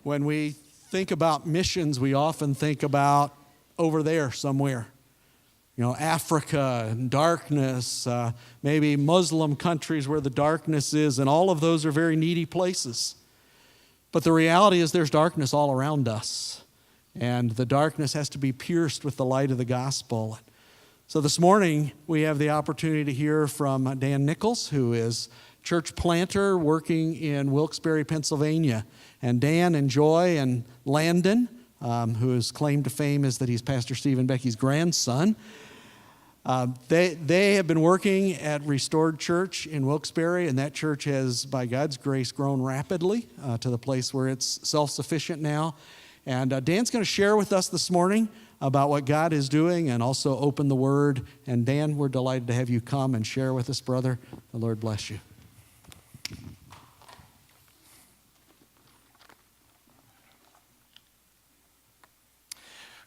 When we think about missions, we often think about over there somewhere. Africa and darkness, maybe Muslim countries where the darkness is, and all of those are very needy places. But the reality is there's darkness all around us, and the darkness has to be pierced with the light of the gospel. So this morning, we have the opportunity to hear from Dan Nichols, who is church planter working in Wilkes-Barre, Pennsylvania. And Dan and Joy and Landon, whose claim to fame is that he's Pastor Steve and Becky's grandson, they have been working at Restored Church in Wilkes-Barre, and that church has, by God's grace, grown rapidly to the place where it's self-sufficient now. And Dan's going to share with us this morning about what God is doing and also open the Word. And Dan, we're delighted to have you come and share with us, brother. The Lord bless you.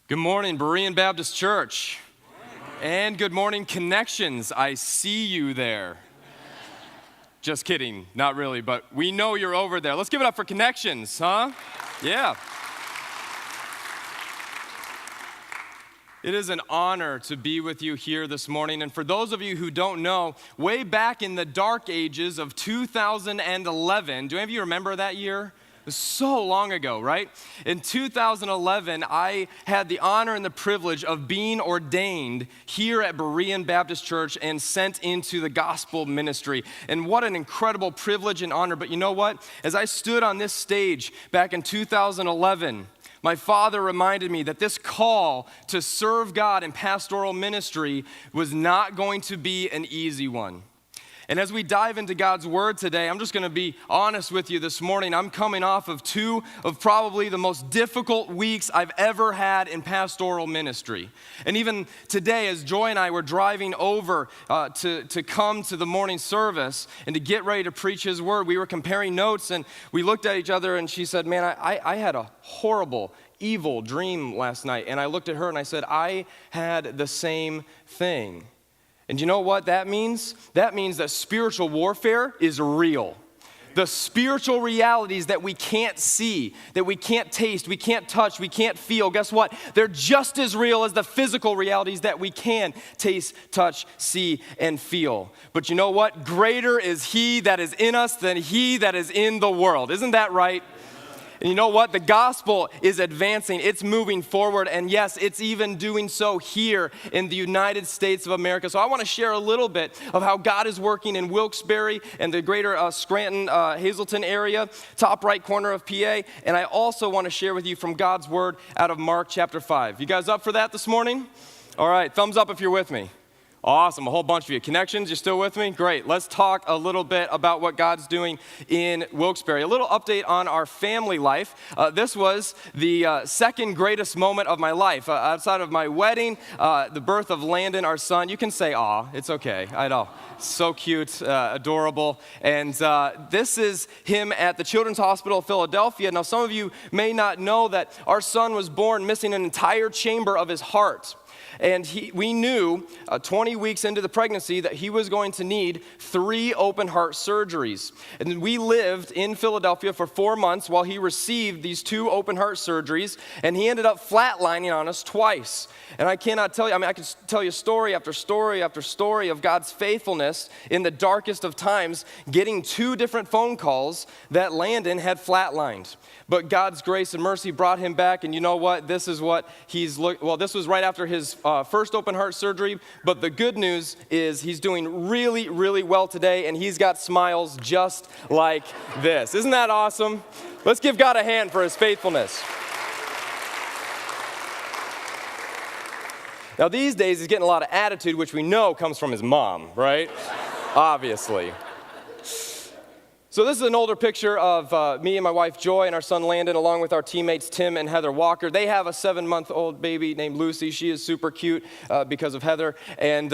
Good morning, Berean Baptist Church. And good morning, Connections. I see you there. Just kidding, not really, but we know you're over there. Let's give it up for Connections, huh? Yeah. It is an honor to be with you here this morning. And for those of you who don't know, way back in the dark ages of 2011, do any of you remember that year? It was so long ago, right? In 2011, I had the honor and the privilege of being ordained here at Berean Baptist Church and sent into the gospel ministry. And what an incredible privilege and honor. But you know what? As I stood on this stage back in 2011, my father reminded me that this call to serve God in pastoral ministry was not going to be an easy one. And as we dive into God's Word today, I'm just going to be honest with you this morning. I'm coming off of two of probably the most difficult weeks I've ever had in pastoral ministry. And even today, as Joy and I were driving over to come to the morning service and to get ready to preach His Word, we were comparing notes, and we looked at each other, and she said, man, I had a horrible, evil dream last night. And I looked at her and I said, I had the same thing. And you know what that means? That means that spiritual warfare is real. The spiritual realities that we can't see, that we can't taste, we can't touch, we can't feel, guess what? They're just as real as the physical realities that we can taste, touch, see, and feel. But you know what? Greater is He that is in us than he that is in the world. Isn't that right? And you know what? The gospel is advancing. It's moving forward. And yes, it's even doing so here in the United States of America. So I want to share a little bit of how God is working in Wilkes-Barre and the greater Scranton, Hazleton area, top right corner of PA. And I also want to share with you from God's Word out of Mark chapter 5. You guys up for that this morning? All right, thumbs up if you're with me. Awesome, a whole bunch of you. Connections, you still with me? Great. Let's talk a little bit about what God's doing in Wilkes-Barre. A little update on our family life. This was the second greatest moment of my life. Outside of my wedding, the birth of Landon, our son. You can say, aw, it's okay. I know. So cute, adorable. And this is him at the Children's Hospital of Philadelphia. Now, some of you may not know that our son was born missing an entire chamber of his heart. And we knew 20 weeks into the pregnancy that he was going to need 3 open heart surgeries. And we lived in Philadelphia for 4 months while he received these 2 open heart surgeries, and he ended up flatlining on us twice. And I cannot tell you, I could tell you story after story after story of God's faithfulness in the darkest of times, getting 2 different phone calls that Landon had flatlined. But God's grace and mercy brought him back, and you know what? This is what this was right after his first open heart surgery, but the good news is he's doing really, really well today, and he's got smiles just like this. Isn't that awesome? Let's give God a hand for His faithfulness. Now, these days, he's getting a lot of attitude, which we know comes from his mom, right? Obviously. So this is an older picture of me and my wife Joy and our son Landon, along with our teammates Tim and Heather Walker. They have a 7-month-old baby named Lucy. She is super cute because of Heather. And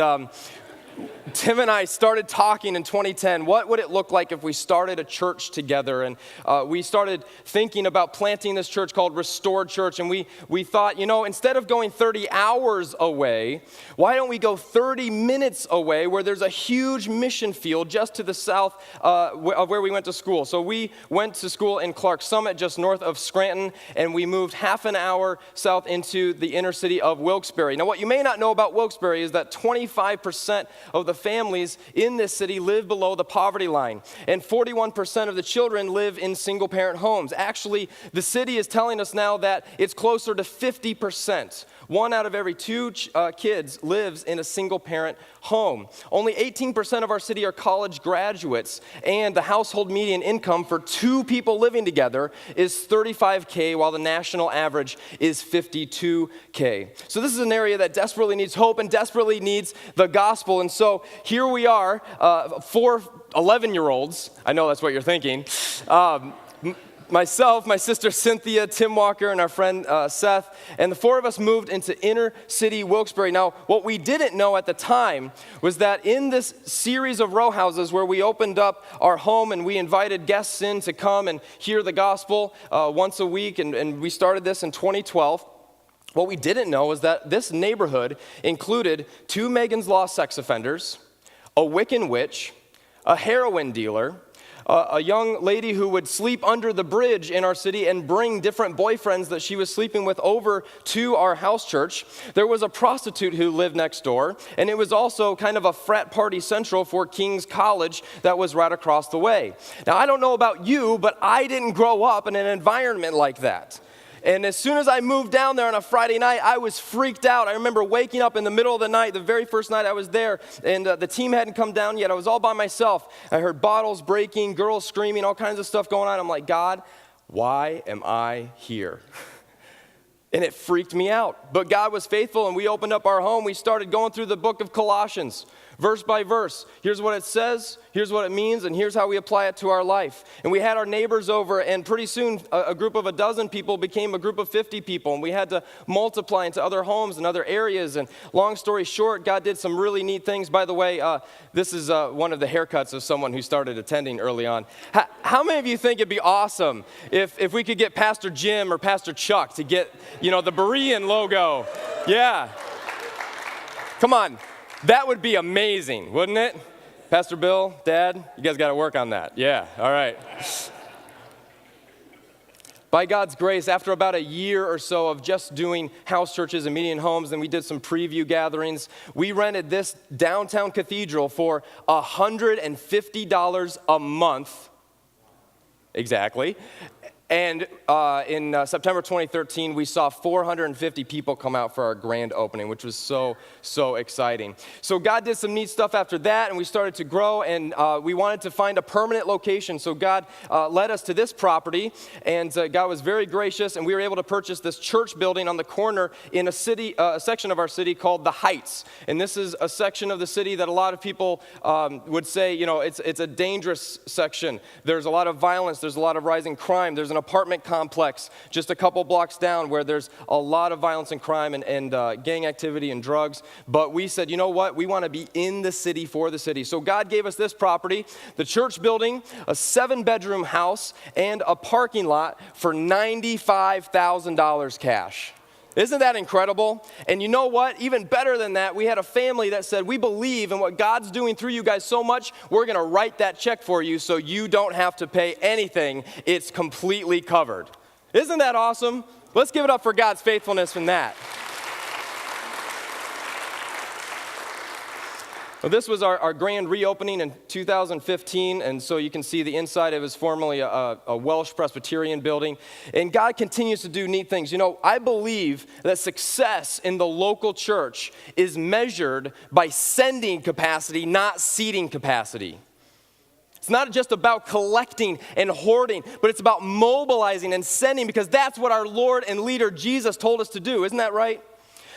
Tim and I started talking in 2010. What would it look like if we started a church together? And we started thinking about planting this church called Restored Church. And we thought, instead of going 30 hours away, why don't we go 30 minutes away where there's a huge mission field just to the south of where we went to school. So we went to school in Clark Summit, just north of Scranton, and we moved half an hour south into the inner city of Wilkes-Barre. Now, what you may not know about Wilkes-Barre is that 25% of the families in this city live below the poverty line, and 41% of the children live in single-parent homes. Actually, the city is telling us now that it's closer to 50%. 1 out of every 2 kids lives in a single-parent home. Only 18% of our city are college graduates, and the household median income for 2 people living together is $35K, while the national average is $52K. So this is an area that desperately needs hope and desperately needs the gospel. And so here we are, 4 11-year-olds. I know that's what you're thinking. Myself, my sister Cynthia, Tim Walker, and our friend Seth, and the 4 of us moved into inner city Wilkes-Barre. Now, what we didn't know at the time was that in this series of row houses where we opened up our home and we invited guests in to come and hear the gospel once a week, and we started this in 2012, what we didn't know was that this neighborhood included 2 Megan's Law sex offenders, a Wiccan witch, a heroin dealer, a young lady who would sleep under the bridge in our city and bring different boyfriends that she was sleeping with over to our house church. There was a prostitute who lived next door, and it was also kind of a frat party central for King's College that was right across the way. Now, I don't know about you, but I didn't grow up in an environment like that. And as soon as I moved down there on a Friday night, I was freaked out. I remember waking up in the middle of the night, the very first night I was there, and the team hadn't come down yet. I was all by myself. I heard bottles breaking, girls screaming, all kinds of stuff going on. I'm like, God, why am I here? And it freaked me out. But God was faithful, and we opened up our home. We started going through the book of Colossians, verse by verse. Here's what it says, here's what it means, and here's how we apply it to our life. And we had our neighbors over, and pretty soon a group of 12 people became a group of 50 people, and we had to multiply into other homes and other areas. And long story short, God did some really neat things. By the way, this is one of the haircuts of someone who started attending early on. How many of you think it'd be awesome if we could get Pastor Jim or Pastor Chuck to get, the Berean logo? Yeah. Come on. That would be amazing, wouldn't it? Pastor Bill, Dad, you guys got to work on that. Yeah, all right. By God's grace, after about a year or so of just doing house churches and meeting homes, and we did some preview gatherings, we rented this downtown cathedral for $150 a month. Exactly. And in September 2013, we saw 450 people come out for our grand opening, which was so exciting. So God did some neat stuff after that, and we started to grow, and we wanted to find a permanent location. So God led us to this property, and God was very gracious, and we were able to purchase this church building on the corner in a section of our city called the Heights. And this is a section of the city that a lot of people would say, it's a dangerous section. There's a lot of violence. There's a lot of rising crime. There's an apartment complex just a couple blocks down where there's a lot of violence and crime and gang activity and drugs. But we said, you know what? We want to be in the city for the city. So God gave us this property, the church building, a 7-bedroom house, and a parking lot for $95,000 cash. Isn't that incredible? And you know what? Even better than that, we had a family that said, we believe in what God's doing through you guys so much, we're going to write that check for you so you don't have to pay anything. It's completely covered. Isn't that awesome? Let's give it up for God's faithfulness in that. Well, this was our grand reopening in 2015, and so you can see the inside. It was formerly a Welsh Presbyterian building, and God continues to do neat things. I believe that success in the local church is measured by sending capacity, not seating capacity. It's not just about collecting and hoarding, but it's about mobilizing and sending, because that's what our Lord and leader Jesus told us to do. Isn't that right?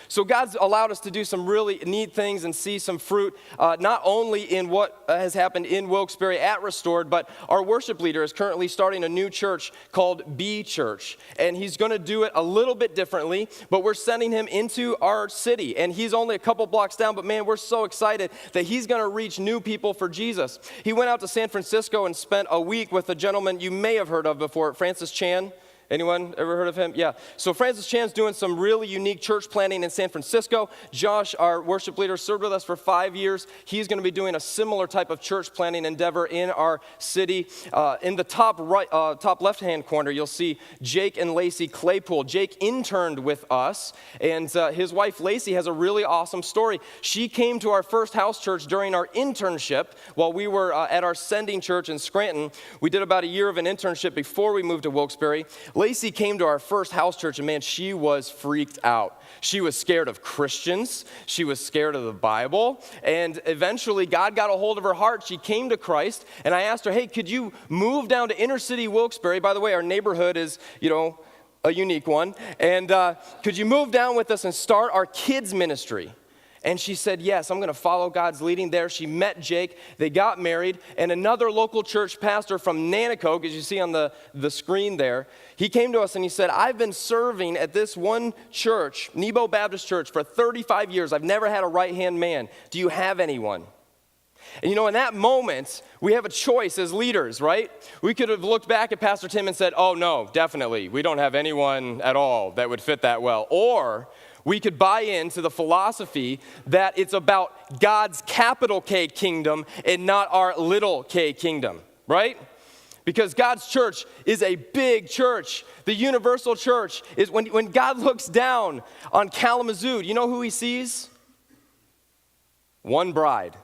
So God's allowed us to do some really neat things and see some fruit, not only in what has happened in Wilkes-Barre at Restored, but our worship leader is currently starting a new church called B Church. And he's going to do it a little bit differently, but we're sending him into our city. And he's only a couple blocks down, but man, we're so excited that he's going to reach new people for Jesus. He went out to San Francisco and spent a week with a gentleman you may have heard of before, Francis Chan. Anyone ever heard of him? Yeah. So Francis Chan's doing some really unique church planting in San Francisco. Josh, our worship leader, served with us for 5 years. He's going to be doing a similar type of church planting endeavor in our city. In the top left-hand corner, you'll see Jake and Lacey Claypool. Jake interned with us, and his wife Lacey has a really awesome story. She came to our first house church during our internship while we were at our sending church in Scranton. We did about a year of an internship before we moved to Wilkes-Barre. Lacey came to our first house church, and man, she was freaked out. She was scared of Christians. She was scared of the Bible. And eventually, God got a hold of her heart. She came to Christ, and I asked her, hey, could you move down to inner city Wilkes-Barre? By the way, our neighborhood is, a unique one. And could you move down with us and start our kids' ministry? And she said, yes, I'm going to follow God's leading there. She met Jake. They got married. And another local church pastor from Nanticoke, as you see on the screen there, he came to us and he said, I've been serving at this one church, Nebo Baptist Church, for 35 years. I've never had a right-hand man. Do you have anyone? And in that moment, we have a choice as leaders, right? We could have looked back at Pastor Tim and said, oh, no, definitely. We don't have anyone at all that would fit that well. Or we could buy into the philosophy that it's about God's capital K kingdom and not our little k kingdom, right? Because God's church is a big church. The universal church is when God looks down on Kalamazoo, you know who he sees? One bride.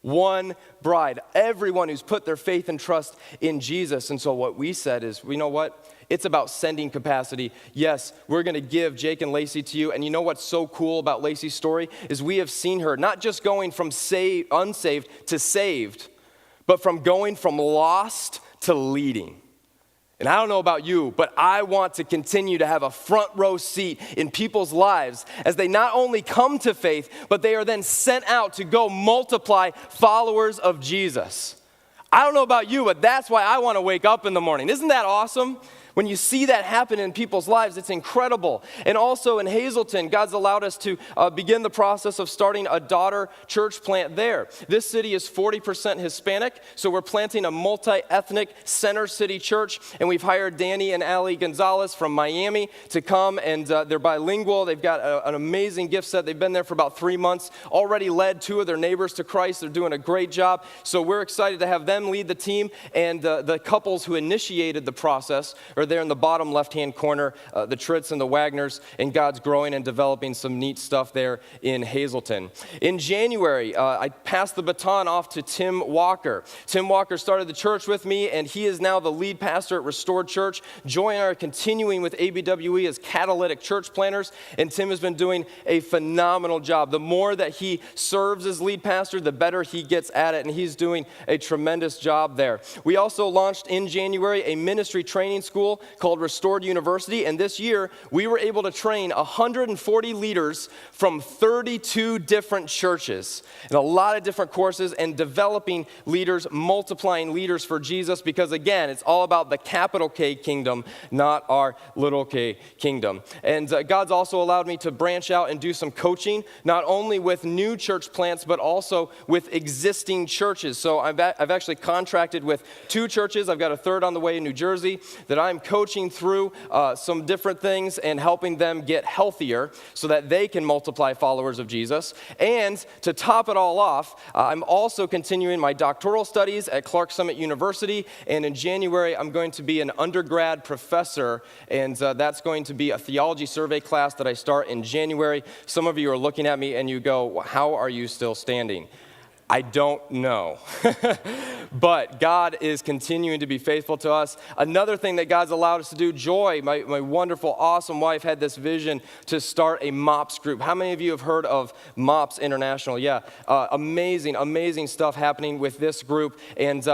One bride. Everyone who's put their faith and trust in Jesus. And so what we said is, you know what? It's about sending capacity. Yes, we're going to give Jake and Lacey to you. And you know what's so cool about Lacey's story is we have seen her not just going from unsaved to saved, but from going from lost to leading. And I don't know about you, but I want to continue to have a front row seat in people's lives as they not only come to faith, but they are then sent out to go multiply followers of Jesus. I don't know about you, but that's why I want to wake up in the morning. Isn't that awesome? When you see that happen in people's lives, it's incredible. And also in Hazleton, God's allowed us to begin the process of starting a daughter church plant there. This city is 40% Hispanic, so we're planting a multi-ethnic center city church, and we've hired Danny and Allie Gonzalez from Miami to come, and they're bilingual. They've got an amazing gift set. They've been there for about 3 months, already led 2 of their neighbors to Christ. They're doing a great job. So we're excited to have them lead the team, and the couples who initiated the process are there in the bottom left-hand corner, the Tritts and the Wagners, and God's growing and developing some neat stuff there in Hazleton. In January, I passed the baton off to Tim Walker. Tim Walker started the church with me, and he is now the lead pastor at Restored Church. Joy and I are continuing with ABWE as catalytic church planners, and Tim has been doing a phenomenal job. The more that he serves as lead pastor, the better he gets at it, and he's doing a tremendous job there. We also launched in January a ministry training school called Restored University, and this year we were able to train 140 leaders from 32 different churches and a lot of different courses, and developing leaders, multiplying leaders for Jesus, because again, it's all about the capital K kingdom, not our little k kingdom. And God's also allowed me to branch out and do some coaching, not only with new church plants, but also with existing churches. So I've actually contracted with 2 churches. I've got a third on the way in New Jersey that I'm coaching through some different things and helping them get healthier so that they can multiply followers of Jesus. And to top it all off, I'm also continuing my doctoral studies at Clark Summit University, and in January I'm going to be an undergrad professor, and that's going to be a theology survey class that I start in January. Some of you are looking at me and you go, well, how are you still standing? I don't know. But God is continuing to be faithful to us. Another thing that God's allowed us to do, Joy, my wonderful, awesome wife, had this vision to start a MOPS group. How many of you have heard of MOPS International? Yeah, amazing stuff happening with this group. And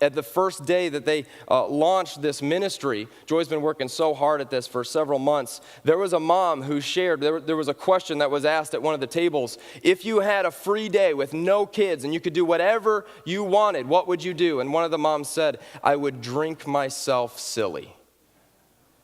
at the first day that they launched this ministry, Joy's been working so hard at this for several months. There was a mom who shared, there was a question that was asked at one of the tables. If you had a free day with no kids and you could do whatever you wanted, what would you do? And one of the moms said, I would drink myself silly.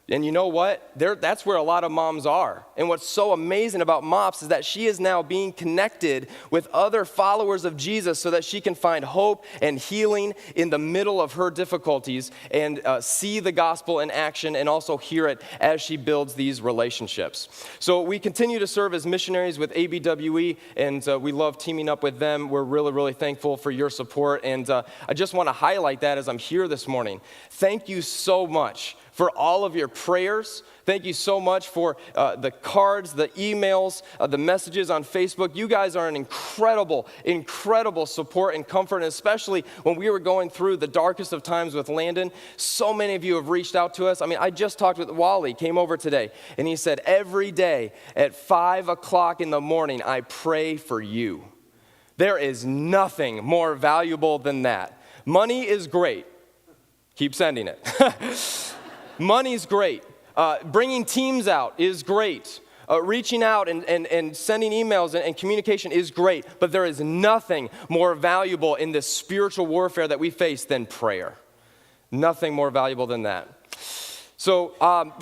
And you know what? That's where a lot of moms are. And what's so amazing about MOPS is that she is now being connected with other followers of Jesus so that she can find hope and healing in the middle of her difficulties and see the gospel in action and also hear it as she builds these relationships. So we continue to serve as missionaries with ABWE, and we love teaming up with them. We're really thankful for your support. And I just want to highlight that as I'm here this morning. Thank you so much for all of your prayers. Thank you so much for the cards, the emails, the messages on Facebook. You guys are an incredible support and comfort, and especially when we were going through the darkest of times with Landon. So many of you have reached out to us. I mean, I just talked with Wally, came over today, and he said, every day at 5 o'clock in the morning, I pray for you. There is nothing more valuable than that. Money is great. Keep sending it. Money's great. Bringing teams out is great. Reaching out and sending emails and communication is great. But there is nothing more valuable in this spiritual warfare that we face than prayer. Nothing more valuable than that. So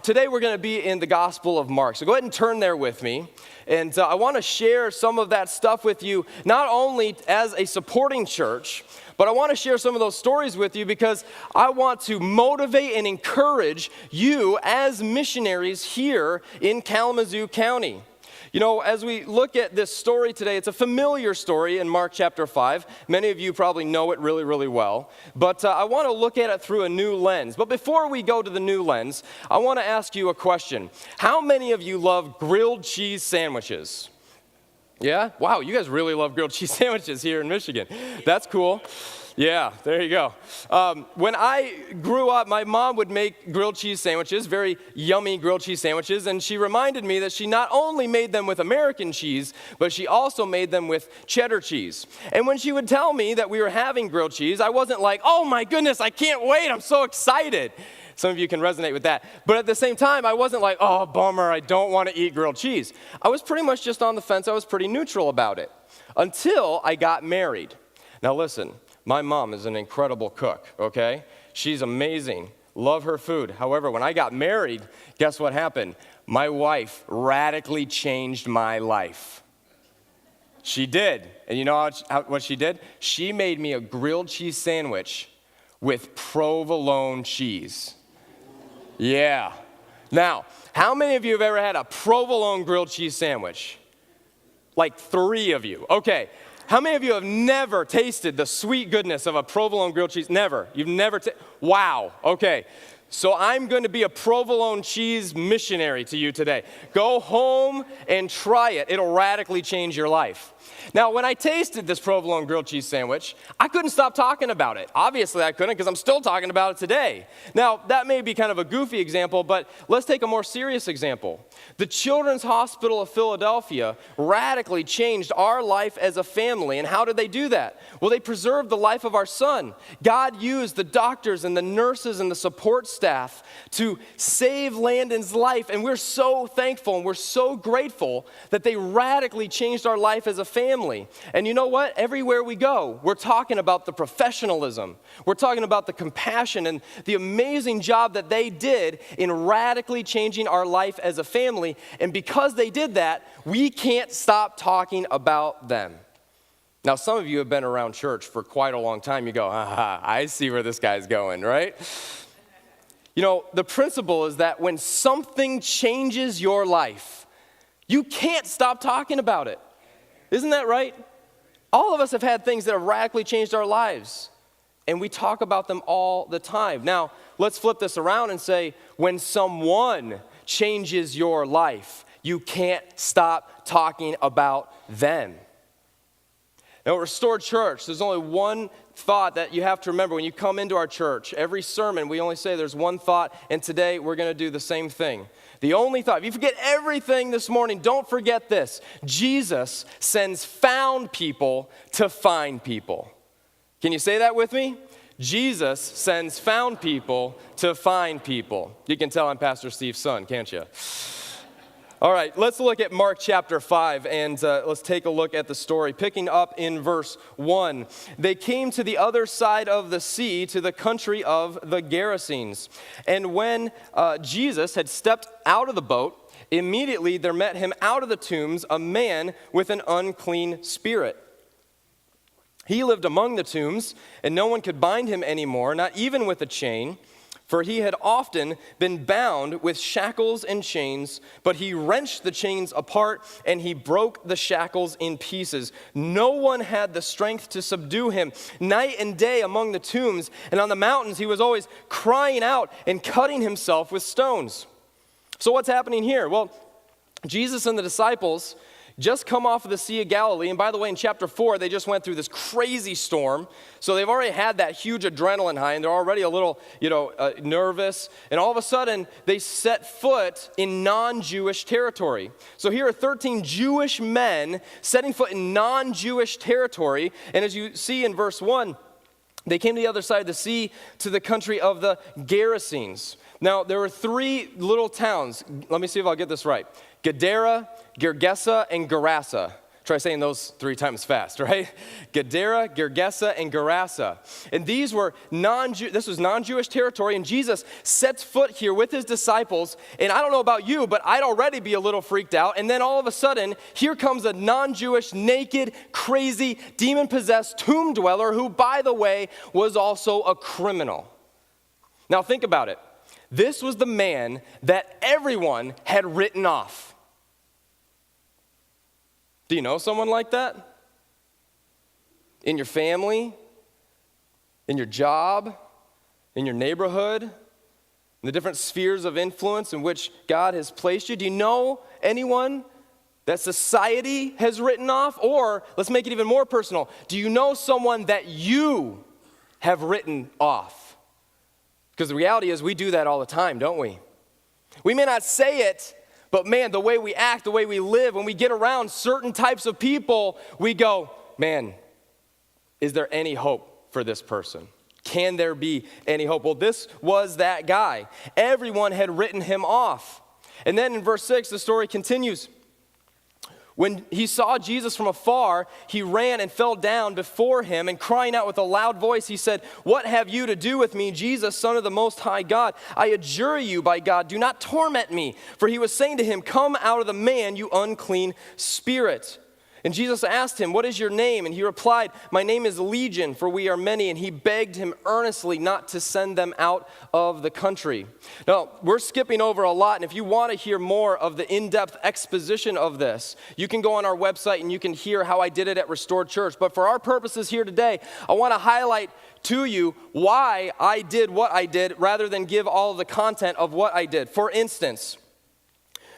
today we're going to be in the Gospel of Mark. So go ahead and turn there with me. And I want to share some of that stuff with you, not only as a supporting church, but I want to share some of those stories with you because I want to motivate and encourage you as missionaries here in Kalamazoo County. You know, as we look at this story today, it's a familiar story in Mark chapter 5. Many of you probably know it really well. But I want to look at it through a new lens. But before we go to the new lens, I want to ask you a question. How many of you love grilled cheese sandwiches? Yeah? Wow, you guys really love grilled cheese sandwiches here in Michigan. That's cool. Yeah, there you go. When I grew up, my mom would make grilled cheese sandwiches, very yummy grilled cheese sandwiches, and she reminded me that she not only made them with American cheese, but she also made them with cheddar cheese. And when she would tell me that we were having grilled cheese, I wasn't like, oh my goodness, I can't wait, I'm so excited. Some of you can resonate with that. But at the same time, I wasn't like, oh, bummer, I don't want to eat grilled cheese. I was pretty much just on the fence. I was pretty neutral about it until I got married. Now listen, my mom is an incredible cook, okay? She's amazing. Love her food. However, when I got married, guess what happened? My wife radically changed my life. She did. And you know what she did? She made me a grilled cheese sandwich with provolone cheese. Yeah. Now, how many of you have ever had a provolone grilled cheese sandwich? Like 3 of you. Okay. How many of you have never tasted the sweet goodness of a provolone grilled cheese? Never. You've never wow. Okay. So I'm going to be a provolone cheese missionary to you today. Go home and try it. It'll radically change your life. Now, when I tasted this provolone grilled cheese sandwich, I couldn't stop talking about it. Obviously, I couldn't because I'm still talking about it today. Now, that may be kind of a goofy example, but let's take a more serious example. The Children's Hospital of Philadelphia radically changed our life as a family. And how did they do that? Well, they preserved the life of our son. God used the doctors and the nurses and the support staff to save Landon's life. And we're so thankful and we're so grateful that they radically changed our life as a family. And you know what? Everywhere we go, we're talking about the professionalism. We're talking about the compassion and the amazing job that they did in radically changing our life as a family. And because they did that, we can't stop talking about them. Now, some of you have been around church for quite a long time. You go, I see where this guy's going, right? You know, the principle is that when something changes your life, you can't stop talking about it. Isn't that right? All of us have had things that have radically changed our lives, and we talk about them all the time. Now, let's flip this around and say, when someone changes your life, you can't stop talking about them. Now, at Restored Church, there's only one thought that you have to remember when you come into our church. Every sermon, we only say there's one thought, and today we're going to do the same thing. The only thought, if you forget everything this morning, don't forget this. Jesus sends found people to find people. Can you say that with me? Jesus sends found people to find people. You can tell I'm Pastor Steve's son, can't you? All right, let's look at Mark chapter 5, and let's take a look at the story. Picking up in verse 1. They came to the other side of the sea, to the country of the Gerasenes. And when Jesus had stepped out of the boat, immediately there met him out of the tombs a man with an unclean spirit. He lived among the tombs, and no one could bind him anymore, not even with a chain. For he had often been bound with shackles and chains, but he wrenched the chains apart and he broke the shackles in pieces. No one had the strength to subdue him. Night and day among the tombs and on the mountains, he was always crying out and cutting himself with stones. So what's happening here? Well, Jesus and the disciples just come off of the Sea of Galilee. And by the way, in chapter 4, they just went through this crazy storm. So they've already had that huge adrenaline high, and they're already a little, nervous. And all of a sudden, they set foot in non-Jewish territory. So here are 13 Jewish men setting foot in non-Jewish territory. And as you see in verse 1, they came to the other side of the sea, to the country of the Gerasenes. Now, there were 3 little towns. Let me see if I'll get this right. Gadara, Gergesa, and Gerasa. Try saying those 3 times fast, right? Gadara, Gergesa, and Gerasa. And these were this was non-Jewish territory, and Jesus sets foot here with his disciples. And I don't know about you, but I'd already be a little freaked out. And then all of a sudden, here comes a non-Jewish, naked, crazy, demon-possessed tomb dweller who, by the way, was also a criminal. Now think about it. This was the man that everyone had written off. Do you know someone like that? In your family, in your job, in your neighborhood, in the different spheres of influence in which God has placed you? Do you know anyone that society has written off? Or, let's make it even more personal, do you know someone that you have written off? Because the reality is we do that all the time, don't we? We may not say it, but man, the way we act, the way we live, when we get around certain types of people, we go, man, is there any hope for this person? Can there be any hope? Well, this was that guy. Everyone had written him off. And then in verse 6, the story continues. When he saw Jesus from afar, he ran and fell down before him, and crying out with a loud voice, he said, "What have you to do with me, Jesus, Son of the Most High God? I adjure you by God, do not torment me." For he was saying to him, "Come out of the man, you unclean spirit." And Jesus asked him, "What is your name?" And he replied, "My name is Legion, for we are many." And he begged him earnestly not to send them out of the country. Now, we're skipping over a lot, and if you want to hear more of the in-depth exposition of this, you can go on our website and you can hear how I did it at Restored Church. But for our purposes here today, I want to highlight to you why I did what I did rather than give all of the content of what I did. For instance,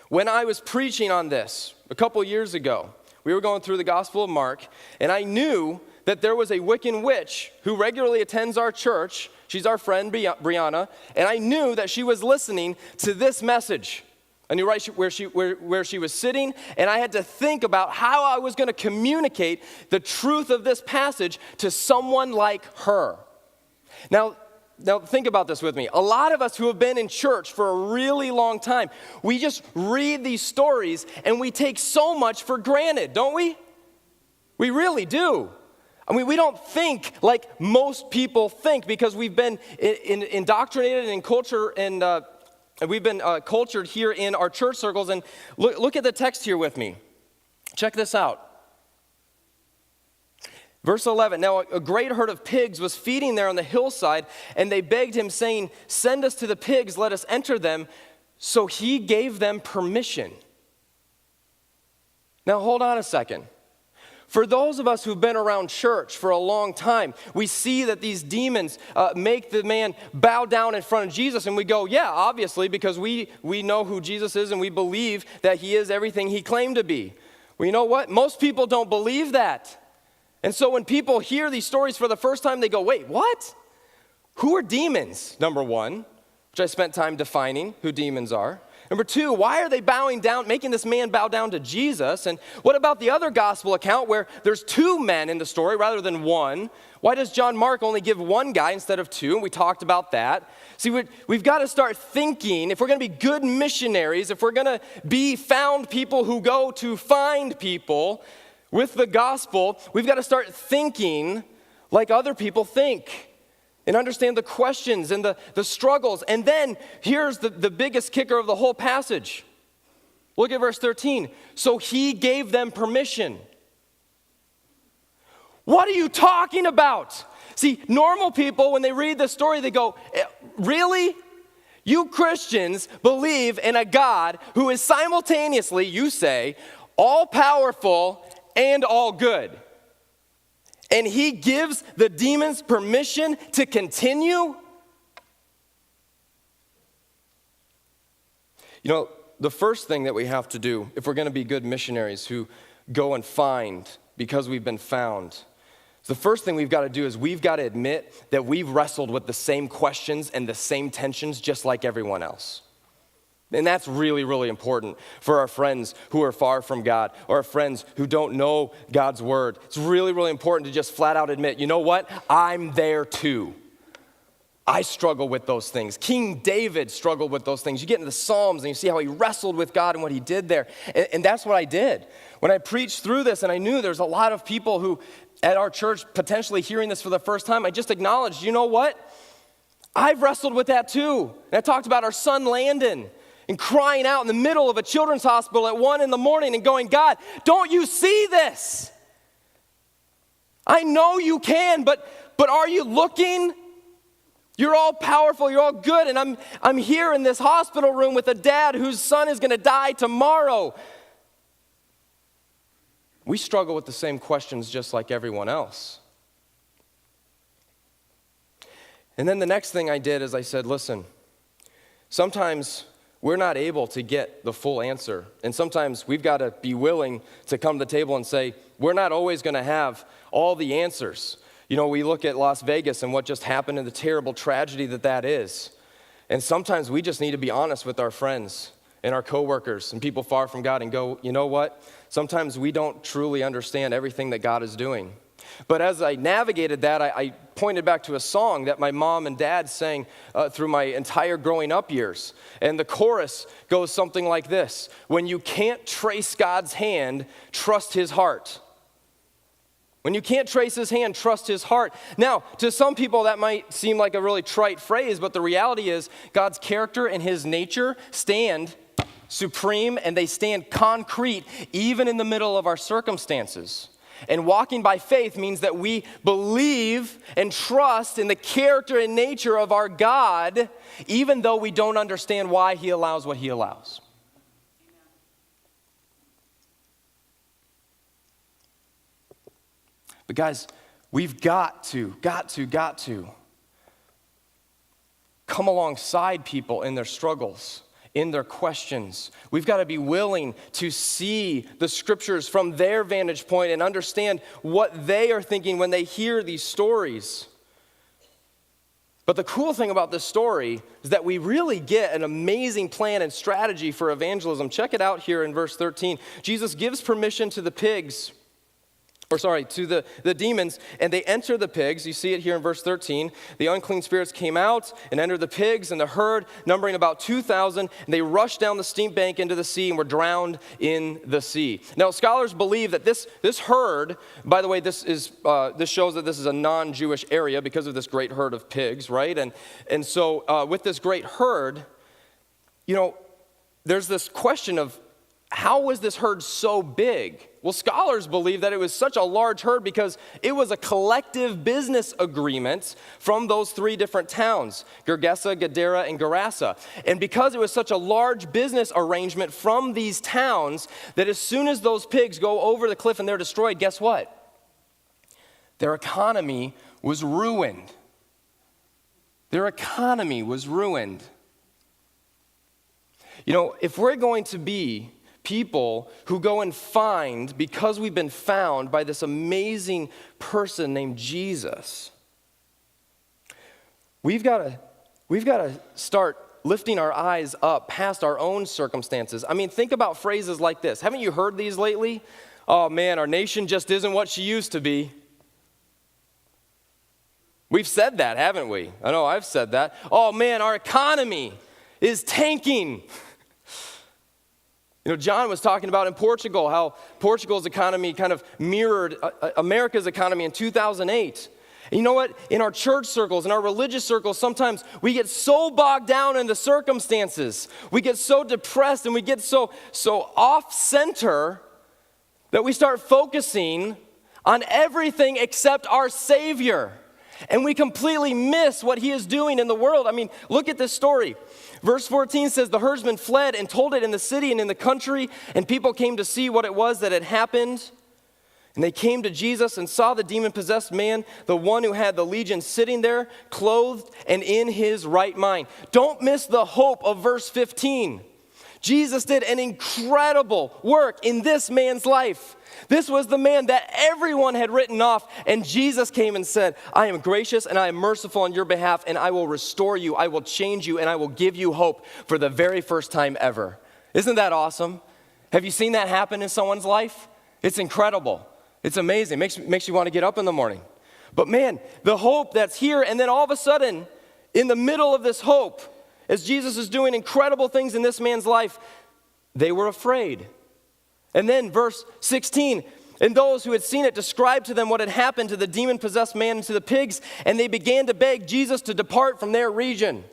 when I was preaching on this a couple years ago, we were going through the Gospel of Mark, and I knew that there was a Wiccan witch who regularly attends our church. She's our friend, Brianna, and I knew that she was listening to this message. I knew right where she was sitting, and I had to think about how I was going to communicate the truth of this passage to someone like her. Now think about this with me. A lot of us who have been in church for a really long time, we just read these stories and we take so much for granted, don't we? We really do. I mean, we don't think like most people think because we've been indoctrinated in culture and we've been cultured here in our church circles. And look at the text here with me. Check this out. Verse 11, now a great herd of pigs was feeding there on the hillside, and they begged him, saying, "Send us to the pigs, let us enter them." So he gave them permission. Now hold on a second. For those of us who've been around church for a long time, we see that these demons make the man bow down in front of Jesus, and we go, yeah, obviously, because we know who Jesus is, and we believe that he is everything he claimed to be. Well, you know what? Most people don't believe that. And so when people hear these stories for the first time, they go, wait, what? Who are demons, number one, which I spent time defining who demons are. Number two, why are they bowing down, making this man bow down to Jesus? And what about the other gospel account where there's two men in the story rather than one? Why does John Mark only give one guy instead of two? And we talked about that. See, we've got to start thinking, if we're going to be good missionaries, if we're going to be found people who go to find people with the gospel, we've got to start thinking like other people think and understand the questions and the struggles. And then here's the biggest kicker of the whole passage. Look at verse 13. So he gave them permission. What are you talking about? See, normal people, when they read this story, they go, really? You Christians believe in a God who is simultaneously, you say, all-powerful and all good. And he gives the demons permission to continue? You know, the first thing that we have to do, if we're going to be good missionaries who go and find because we've been found, the first thing we've got to do is we've got to admit that we've wrestled with the same questions and the same tensions just like everyone else. And that's really, really important for our friends who are far from God or our friends who don't know God's word. It's really, really important to just flat out admit, you know what? I'm there too. I struggle with those things. King David struggled with those things. You get into the Psalms and you see how he wrestled with God and what he did there. And that's what I did. When I preached through this and I knew there's a lot of people who at our church potentially hearing this for the first time, I just acknowledged, you know what? I've wrestled with that too. And I talked about our son Landon and crying out in the middle of a children's hospital at 1 a.m. and going, God, don't you see this? I know you can, but are you looking? You're all powerful, you're all good, and I'm here in this hospital room with a dad whose son is going to die tomorrow. We struggle with the same questions just like everyone else. And then the next thing I did is I said, listen, sometimes we're not able to get the full answer. And sometimes we've got to be willing to come to the table and say, we're not always going to have all the answers. You know, we look at Las Vegas and what just happened and the terrible tragedy that is. And sometimes we just need to be honest with our friends and our coworkers and people far from God and go, you know what? Sometimes we don't truly understand everything that God is doing. But as I navigated that, I pointed back to a song that my mom and dad sang through my entire growing up years. And the chorus goes something like this: when you can't trace God's hand, trust his heart. When you can't trace his hand, trust his heart. Now, to some people that might seem like a really trite phrase, but the reality is God's character and his nature stand supreme and they stand concrete even in the middle of our circumstances. And walking by faith means that we believe and trust in the character and nature of our God, even though we don't understand why he allows what he allows. But guys, we've got to come alongside people in their struggles, in their questions. We've got to be willing to see the scriptures from their vantage point and understand what they are thinking when they hear these stories. But the cool thing about this story is that we really get an amazing plan and strategy for evangelism. Check it out here in verse 13. Jesus gives permission to the demons, and they enter the pigs. You see it here in verse 13. The unclean spirits came out and entered the pigs and the herd, numbering about 2,000, and they rushed down the steep bank into the sea and were drowned in the sea. Now, scholars believe that this herd, by the way, this shows that this is a non-Jewish area because of this great herd of pigs, right? And so with this great herd, you know, there's this question of, how was this herd so big? Well, scholars believe that it was such a large herd because it was a collective business agreement from those three different towns, Gergesa, Gadara, and Gerasa. And because it was such a large business arrangement from these towns, that as soon as those pigs go over the cliff and they're destroyed, guess what? Their economy was ruined. Their economy was ruined. You know, if we're going to be people who go and find, because we've been found by this amazing person named Jesus. We've got to start lifting our eyes up past our own circumstances. I mean, think about phrases like this. Haven't you heard these lately? Oh man, our nation just isn't what she used to be. We've said that, haven't we? I know I've said that. Oh man, our economy is tanking. You know, John was talking about in Portugal how Portugal's economy kind of mirrored America's economy in 2008. And you know what? In our church circles, in our religious circles, sometimes we get so bogged down in the circumstances. We get so depressed and we get so off-center that we start focusing on everything except our Savior. And we completely miss what he is doing in the world. I mean, look at this story. Verse 14 says, the herdsman fled and told it in the city and in the country, and people came to see what it was that had happened. And they came to Jesus and saw the demon-possessed man, the one who had the legion, sitting there, clothed and in his right mind. Don't miss the hope of verse 15. Jesus did an incredible work in this man's life. This was the man that everyone had written off, and Jesus came and said, I am gracious and I am merciful on your behalf, and I will restore you, I will change you, and I will give you hope for the very first time ever. Isn't that awesome? Have you seen that happen in someone's life? It's incredible. It's amazing. Makes you want to get up in the morning. But man, the hope that's here, and then all of a sudden, in the middle of this hope, as Jesus is doing incredible things in this man's life, they were afraid. And then verse 16, and those who had seen it described to them what had happened to the demon-possessed man and to the pigs, and they began to beg Jesus to depart from their region.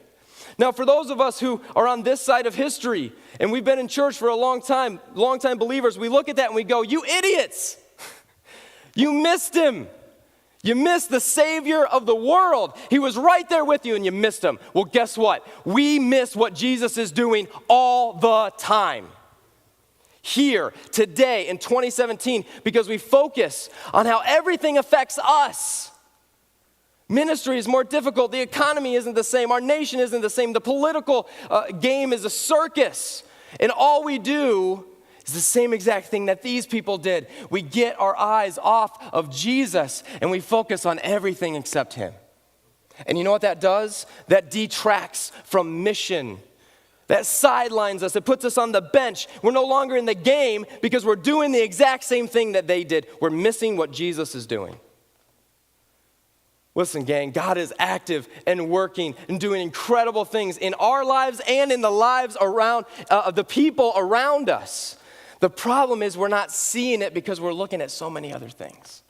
Now, for those of us who are on this side of history, and we've been in church for a long time believers, we look at that and we go, you idiots! You missed him. You missed the Savior of the world. He was right there with you and you missed him. Well, guess what? We miss what Jesus is doing all the time. Here, today, in 2017, because we focus on how everything affects us. Ministry is more difficult. The economy isn't the same. Our nation isn't the same. The political game is a circus. And all we do is the same exact thing that these people did. We get our eyes off of Jesus and we focus on everything except him. And you know what that does? That detracts from mission. That sidelines us. It puts us on the bench. We're no longer in the game because we're doing the exact same thing that they did. We're missing what Jesus is doing. Listen, gang, God is active and working and doing incredible things in our lives and in the lives around of the people around us. The problem is we're not seeing it because we're looking at so many other things.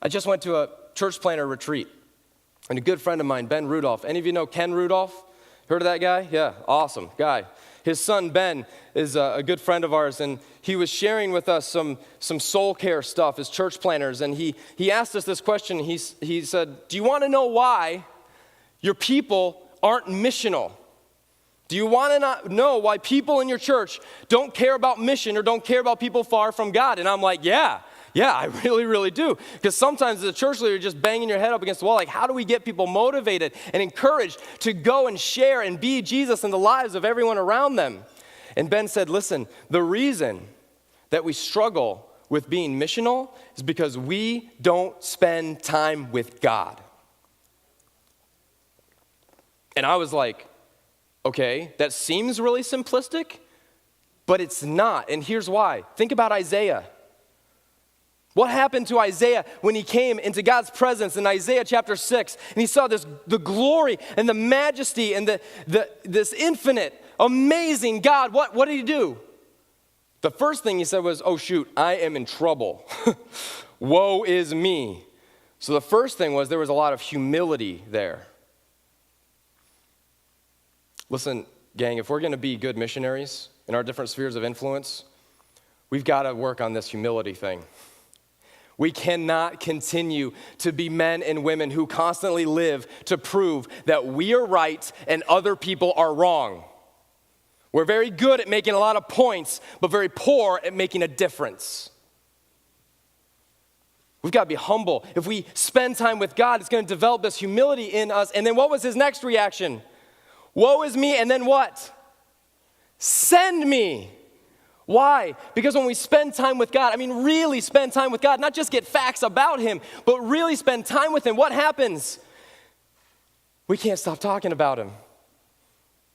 I just went to a church planter retreat, and a good friend of mine, Ben Rudolph. Any of you know Ken Rudolph? Heard of that guy? Yeah, awesome guy. His son, Ben, is a good friend of ours, and he was sharing with us some soul care stuff as church planters, and he asked us this question. He said, do you want to know why your people aren't missional? Do you want to know why people in your church don't care about mission or don't care about people far from God? And I'm like, yeah, I really, really do. Because sometimes as a church leader, you're just banging your head up against the wall. Like, how do we get people motivated and encouraged to go and share and be Jesus in the lives of everyone around them? And Ben said, listen, the reason that we struggle with being missional is because we don't spend time with God. And I was like, okay, that seems really simplistic, but it's not. And here's why. Think about Isaiah. What happened to Isaiah when he came into God's presence in Isaiah chapter 6, and he saw the glory and the majesty and this infinite, amazing God? What did he do? The first thing he said was, oh shoot, I am in trouble. Woe is me. So the first thing was there was a lot of humility there. Listen, gang, if we're going to be good missionaries in our different spheres of influence, we've got to work on this humility thing. We cannot continue to be men and women who constantly live to prove that we are right and other people are wrong. We're very good at making a lot of points, but very poor at making a difference. We've got to be humble. If we spend time with God, it's going to develop this humility in us. And then what was his next reaction? Woe is me, and then what? Send me. Why? Because when we spend time with God, really spend time with God, not just get facts about him, but really spend time with him, what happens? We can't stop talking about him.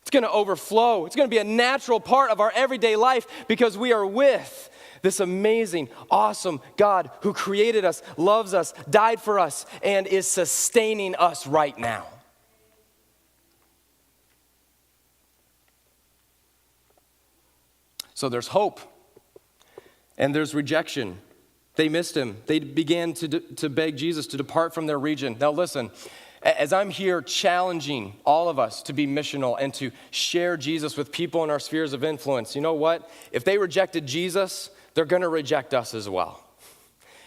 It's going to overflow. It's going to be a natural part of our everyday life because we are with this amazing, awesome God who created us, loves us, died for us, and is sustaining us right now. So there's hope, and there's rejection. They missed him. They began to beg Jesus to depart from their region. Now listen, as I'm here challenging all of us to be missional and to share Jesus with people in our spheres of influence, you know what? If they rejected Jesus, they're going to reject us as well.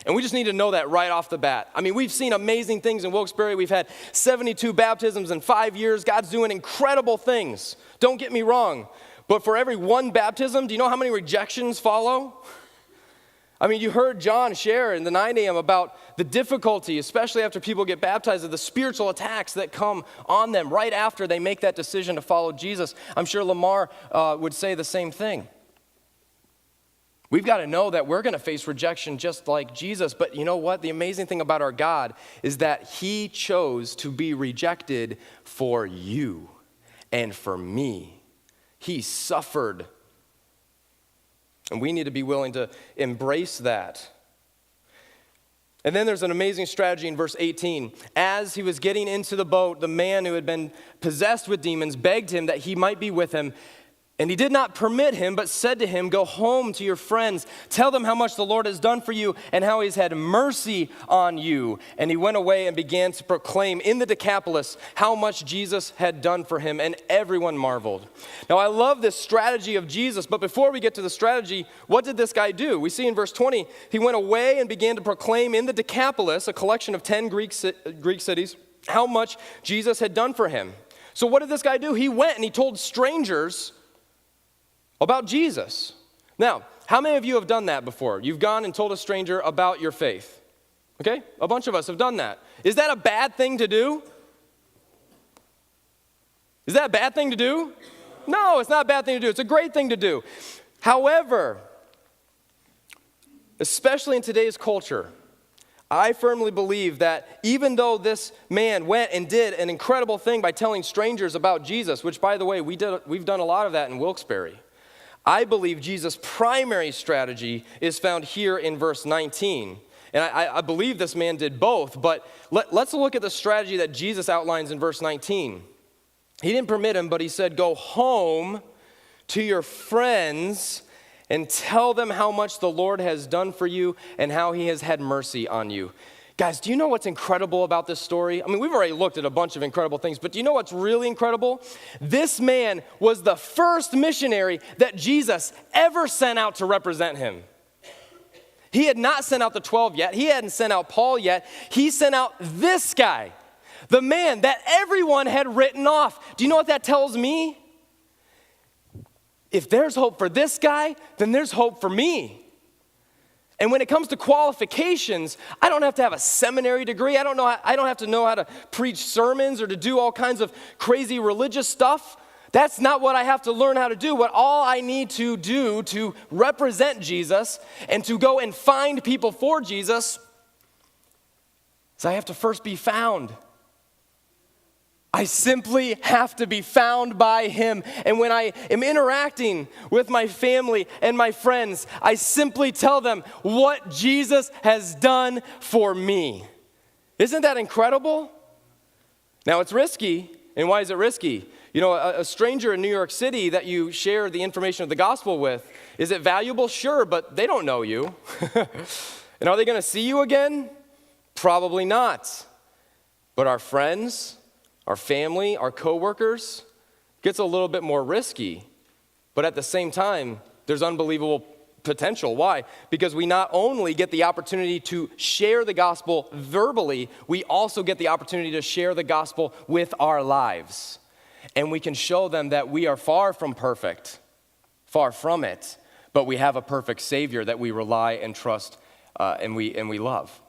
And we just need to know that right off the bat. We've seen amazing things in Wilkes-Barre. We've had 72 baptisms in 5 years. God's doing incredible things. Don't get me wrong. But for every one baptism, do you know how many rejections follow? You heard John share in the 9 a.m. about the difficulty, especially after people get baptized, of the spiritual attacks that come on them right after they make that decision to follow Jesus. I'm sure Lamar would say the same thing. We've got to know that we're going to face rejection just like Jesus. But you know what? The amazing thing about our God is that he chose to be rejected for you and for me. He suffered. And we need to be willing to embrace that. And then there's an amazing strategy in verse 18. As he was getting into the boat, the man who had been possessed with demons begged him that he might be with him. And he did not permit him, but said to him, go home to your friends. Tell them how much the Lord has done for you and how he's had mercy on you. And he went away and began to proclaim in the Decapolis how much Jesus had done for him. And everyone marveled. Now, I love this strategy of Jesus. But before we get to the strategy, what did this guy do? We see in verse 20, he went away and began to proclaim in the Decapolis, a collection of 10 Greek cities, how much Jesus had done for him. So what did this guy do? He went and he told strangers about Jesus. Now, how many of you have done that before? You've gone and told a stranger about your faith. Okay? A bunch of us have done that. Is that a bad thing to do? Is that a bad thing to do? No, it's not a bad thing to do. It's a great thing to do. However, especially in today's culture, I firmly believe that even though this man went and did an incredible thing by telling strangers about Jesus, which, by the way, we've done a lot of that in Wilkes-Barre, I believe Jesus' primary strategy is found here in verse 19. And I believe this man did both, but let's look at the strategy that Jesus outlines in verse 19. He didn't permit him, but he said, go home to your friends and tell them how much the Lord has done for you and how he has had mercy on you. Guys, do you know what's incredible about this story? We've already looked at a bunch of incredible things, but do you know what's really incredible? This man was the first missionary that Jesus ever sent out to represent him. He had not sent out the 12 yet. He hadn't sent out Paul yet. He sent out this guy, the man that everyone had written off. Do you know what that tells me? If there's hope for this guy, then there's hope for me. And when it comes to qualifications, I don't have to have a seminary degree. I don't have to know how to preach sermons or to do all kinds of crazy religious stuff. That's not what I have to learn how to do. What all I need to do to represent Jesus and to go and find people for Jesus is I have to first be found. I simply have to be found by him. And when I am interacting with my family and my friends, I simply tell them what Jesus has done for me. Isn't that incredible? Now, it's risky. And why is it risky? A stranger in New York City that you share the information of the gospel with, is it valuable? Sure, but they don't know you. And are they going to see you again? Probably not. But our friends, our family, our coworkers, gets a little bit more risky. But at the same time, there's unbelievable potential. Why? Because we not only get the opportunity to share the gospel verbally, we also get the opportunity to share the gospel with our lives. And we can show them that we are far from perfect, far from it, but we have a perfect Savior that we rely and trust and we love.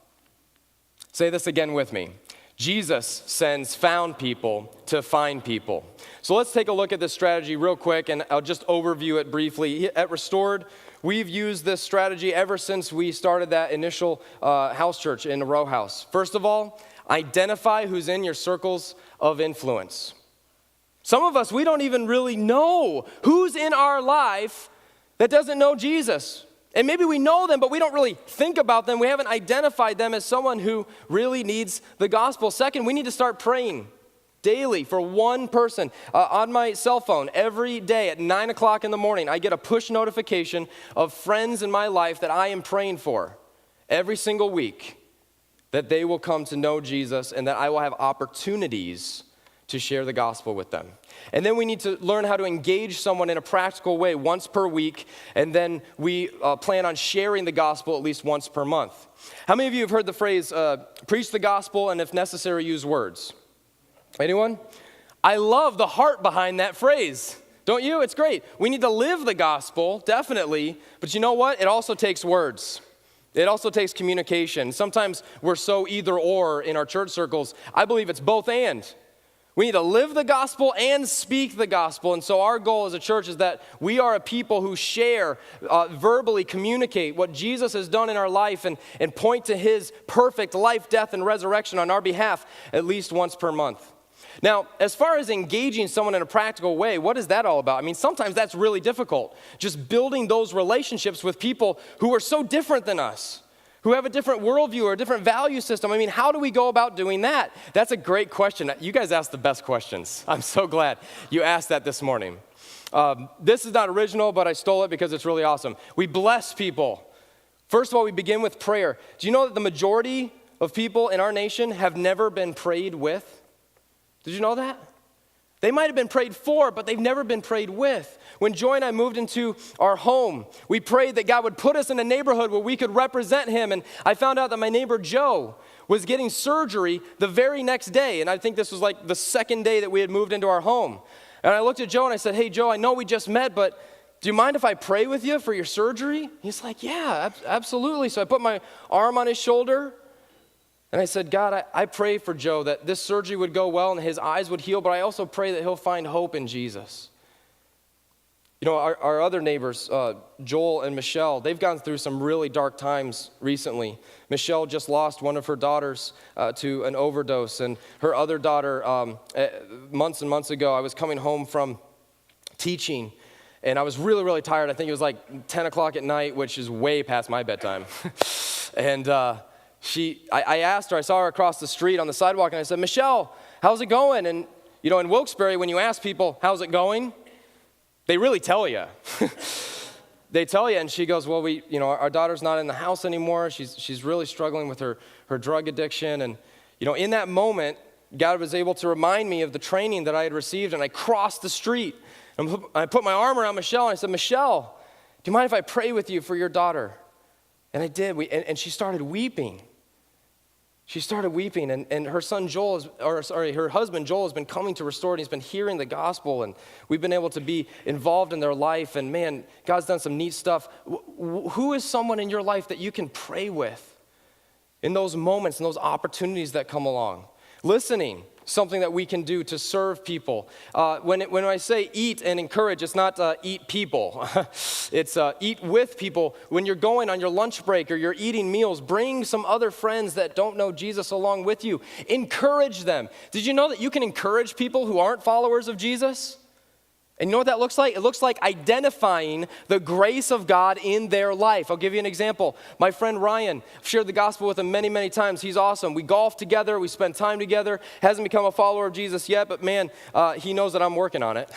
Say this again with me. Jesus sends found people to find people. So let's take a look at this strategy real quick, and I'll just overview it briefly. At Restored, we've used this strategy ever since we started that initial house church in a row house. First of all, identify who's in your circles of influence. Some of us, we don't even really know who's in our life that doesn't know Jesus. And maybe we know them, but we don't really think about them. We haven't identified them as someone who really needs the gospel. Second, we need to start praying daily for one person. On my cell phone, every day at 9 o'clock in the morning, I get a push notification of friends in my life that I am praying for every single week, that they will come to know Jesus and that I will have opportunities to share the gospel with them. And then we need to learn how to engage someone in a practical way once per week, and then we plan on sharing the gospel at least once per month. How many of you have heard the phrase, preach the gospel and if necessary, use words? Anyone? I love the heart behind that phrase. Don't you? It's great. We need to live the gospel, definitely, but you know what? It also takes words. It also takes communication. Sometimes we're so either or in our church circles. I believe it's both and. We need to live the gospel and speak the gospel. And so our goal as a church is that we are a people who share, verbally communicate what Jesus has done in our life and point to his perfect life, death, and resurrection on our behalf at least once per month. Now, as far as engaging someone in a practical way, what is that all about? I mean, sometimes that's really difficult. Just building those relationships with people who are so different than us, who have a different worldview or a different value system. I mean, how do we go about doing that? That's a great question. You guys asked the best questions. I'm so glad you asked that this morning. This is not original, but I stole it because it's really awesome. We bless people. First of all, we begin with prayer. Do you know that the majority of people in our nation have never been prayed with? Did you know that? They might have been prayed for, but they've never been prayed with. When Joy and I moved into our home, we prayed that God would put us in a neighborhood where we could represent him. And I found out that my neighbor Joe was getting surgery the very next day. And I think this was like the second day that we had moved into our home. And I looked at Joe and I said, hey, Joe, I know we just met, but do you mind if I pray with you for your surgery? He's like, yeah, absolutely. So I put my arm on his shoulder. And I said, God, I pray for Joe that this surgery would go well and his eyes would heal, but I also pray that he'll find hope in Jesus. You know, our other neighbors, Joel and Michelle, they've gone through some really dark times recently. Michelle just lost one of her daughters to an overdose, and her other daughter, months and months ago, I was coming home from teaching, and I was really, really tired. I think it was like 10 o'clock at night, which is way past my bedtime. And I asked her, I saw her across the street on the sidewalk, and I said, Michelle, how's it going? And, you know, in Wilkes-Barre, when you ask people, how's it going? They really tell you. They tell you, and she goes, well, our daughter's not in the house anymore. She's really struggling with her drug addiction. And, you know, in that moment, God was able to remind me of the training that I had received, and I crossed the street. And I put my arm around Michelle, and I said, Michelle, do you mind if I pray with you for your daughter? And I did, and she started weeping. She started weeping, and her husband Joel has been coming to Restore, and he's been hearing the gospel, and we've been able to be involved in their life, and man, God's done some neat stuff. Who is someone in your life that you can pray with in those moments and those opportunities that come along? Listening, something that we can do to serve people. When I say eat and encourage, it's not eat people. It's eat with people. When you're going on your lunch break or you're eating meals, bring some other friends that don't know Jesus along with you. Encourage them. Did you know that you can encourage people who aren't followers of Jesus? And you know what that looks like? It looks like identifying the grace of God in their life. I'll give you an example. My friend Ryan, I've shared the gospel with him many, many times. He's awesome. We golf together. We spend time together. Hasn't become a follower of Jesus yet, but man, he knows that I'm working on it.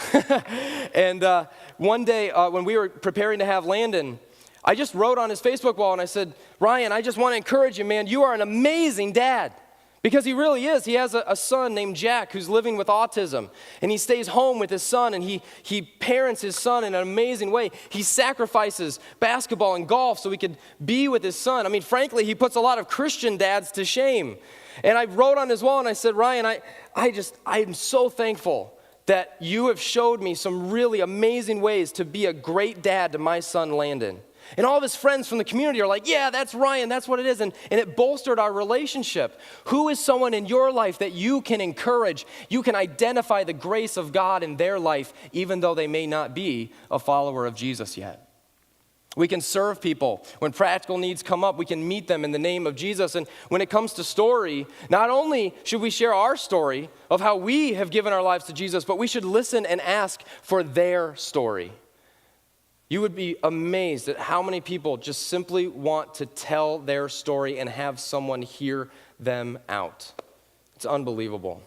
And one day when we were preparing to have Landon, I just wrote on his Facebook wall and I said, Ryan, I just want to encourage you, man. You are an amazing dad. Because he really is. He has a son named Jack who's living with autism. And he stays home with his son, and he parents his son in an amazing way. He sacrifices basketball and golf so he could be with his son. I mean, frankly, he puts a lot of Christian dads to shame. And I wrote on his wall, and I said, Ryan, I'm so thankful that you have showed me some really amazing ways to be a great dad to my son, Landon. And all of his friends from the community are like, yeah, that's Ryan, that's what it is. And it bolstered our relationship. Who is someone in your life that you can encourage? You can identify the grace of God in their life, even though they may not be a follower of Jesus yet. We can serve people. When practical needs come up, we can meet them in the name of Jesus. And when it comes to story, not only should we share our story of how we have given our lives to Jesus, but we should listen and ask for their story. You would be amazed at how many people just simply want to tell their story and have someone hear them out. It's unbelievable.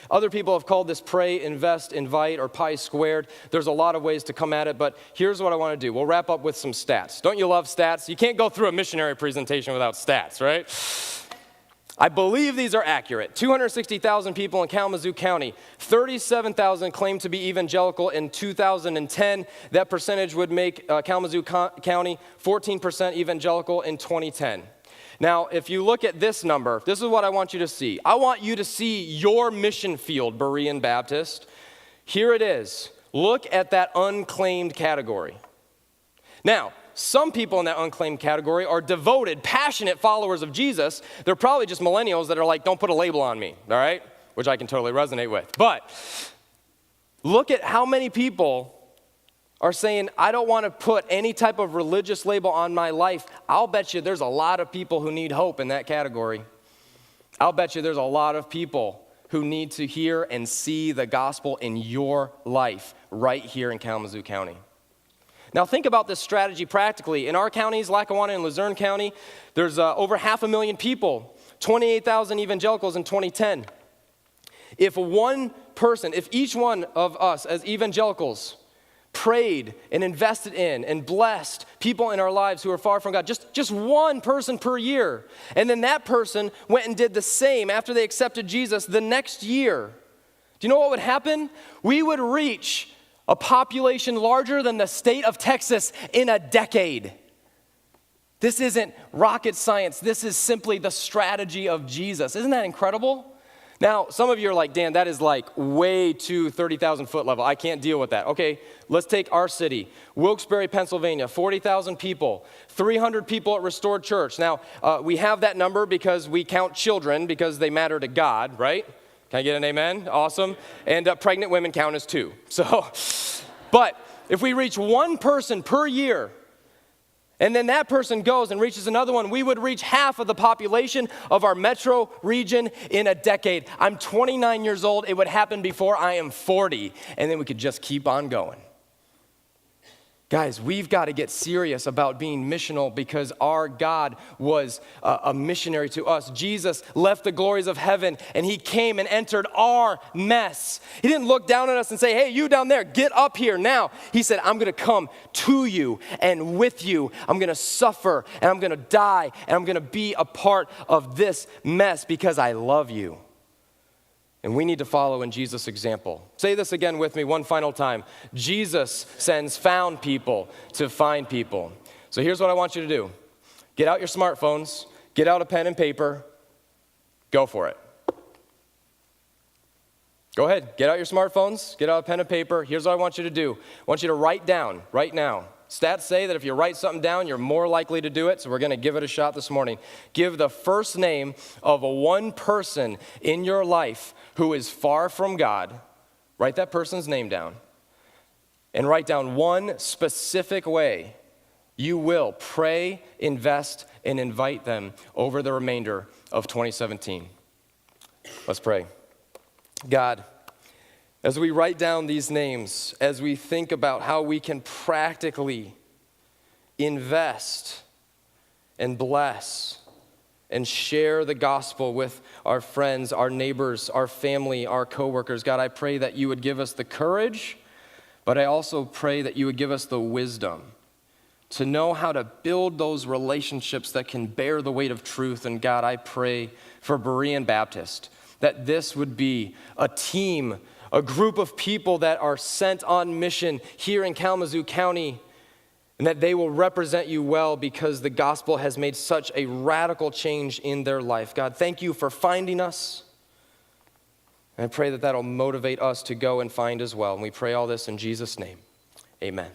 Other people have called this pray, invest, invite, or pi squared. There's a lot of ways to come at it, but here's what I want to do. We'll wrap up with some stats. Don't you love stats? You can't go through a missionary presentation without stats, right? I believe these are accurate. 260,000 people in Kalamazoo County. 37,000 claim to be evangelical in 2010. That percentage would make Kalamazoo County 14% evangelical in 2010. Now, if you look at this number, this is what I want you to see. I want you to see your mission field, Berean Baptist. Here it is. Look at that unclaimed category. Now, some people in that unclaimed category are devoted, passionate followers of Jesus. They're probably just millennials that are like, don't put a label on me, all right? Which I can totally resonate with. But look at how many people are saying, I don't want to put any type of religious label on my life. I'll bet you there's a lot of people who need hope in that category. I'll bet you there's a lot of people who need to hear and see the gospel in your life right here in Kalamazoo County. Now think about this strategy practically. In our counties, Lackawanna and Luzerne County, there's over 500,000 people, 28,000 evangelicals in 2010. If each one of us as evangelicals prayed and invested in and blessed people in our lives who are far from God, just one person per year, and then that person went and did the same after they accepted Jesus the next year, do you know what would happen? We would reach a population larger than the state of Texas in a decade. This isn't rocket science. This is simply the strategy of Jesus. Isn't that incredible? Now, some of you are like, Dan, that is like way too 30,000 foot level. I can't deal with that. Okay, let's take our city. Wilkes-Barre, Pennsylvania, 40,000 people, 300 people at Restored Church. Now, we have that number because we count children because they matter to God, right? Can I get an amen? Awesome. And pregnant women count as 2. So, but if we reach one person per year, and then that person goes and reaches another one, we would reach half of the population of our metro region in a decade. I'm 29 years old. It would happen before I am 40, and then we could just keep on going. Guys, we've got to get serious about being missional because our God was a missionary to us. Jesus left the glories of heaven and he came and entered our mess. He didn't look down at us and say, hey, you down there, get up here now. He said, I'm going to come to you and with you. I'm going to suffer and I'm going to die and I'm going to be a part of this mess because I love you. And we need to follow in Jesus' example. Say this again with me one final time. Jesus sends found people to find people. So here's what I want you to do. Get out your smartphones, get out a pen and paper, go for it. Go ahead, get out your smartphones, get out a pen and paper. Here's what I want you to do. I want you to write down right now. Stats say that if you write something down, you're more likely to do it, so we're going to give it a shot this morning. Give the first name of one person in your life who is far from God. Write that person's name down. And write down one specific way you will pray, invest, and invite them over the remainder of 2017. Let's pray. God, as we write down these names, as we think about how we can practically invest and bless and share the gospel with our friends, our neighbors, our family, our coworkers, God, I pray that you would give us the courage, but I also pray that you would give us the wisdom to know how to build those relationships that can bear the weight of truth. And God, I pray for Berean Baptist, that this would be a team, a group of people that are sent on mission here in Kalamazoo County, and that they will represent you well because the gospel has made such a radical change in their life. God, thank you for finding us. And I pray that that'll motivate us to go and find as well. And we pray all this in Jesus' name. Amen.